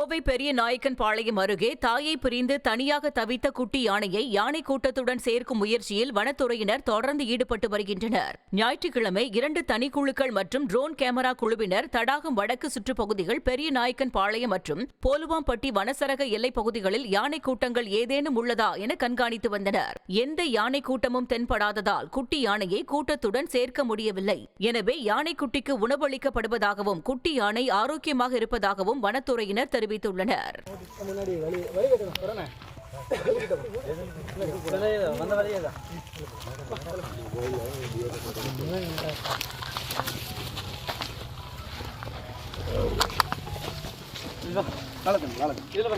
கோவை பெரிய நாயக்கன் பாளையம் அருகே தாயை பிரிந்து தனியாக தவித்த குட்டி யானையை யானை கூட்டத்துடன் சேர்க்கும் முயற்சியில் வனத்துறையினர் தொடர்ந்து ஈடுபட்டு வருகின்றனர். ஞாயிற்றுக்கிழமை 2 தனிக்குழுக்கள் மற்றும் ட்ரோன் கேமரா குழுவினர் தடாகம் வடக்கு சுற்றுப்பகுதிகள் பெரிய நாயக்கன் பாளையம் மற்றும் போலுவாம்பட்டி வனசரக எல்லைப் பகுதிகளில் யானை கூட்டங்கள் ஏதேனும் உள்ளதா என கண்காணித்து வந்தனர். எந்த யானை கூட்டமும் தென்படாததால் குட்டி யானையை கூட்டத்துடன் சேர்க்க முடியவில்லை. எனவே யானைக்குட்டிக்கு உணவளிக்கப்படுவதாகவும் குட்டி யானை ஆரோக்கியமாக இருப்பதாகவும் வனத்துறையினர் தெரிவித்துள்ளனர். இதுல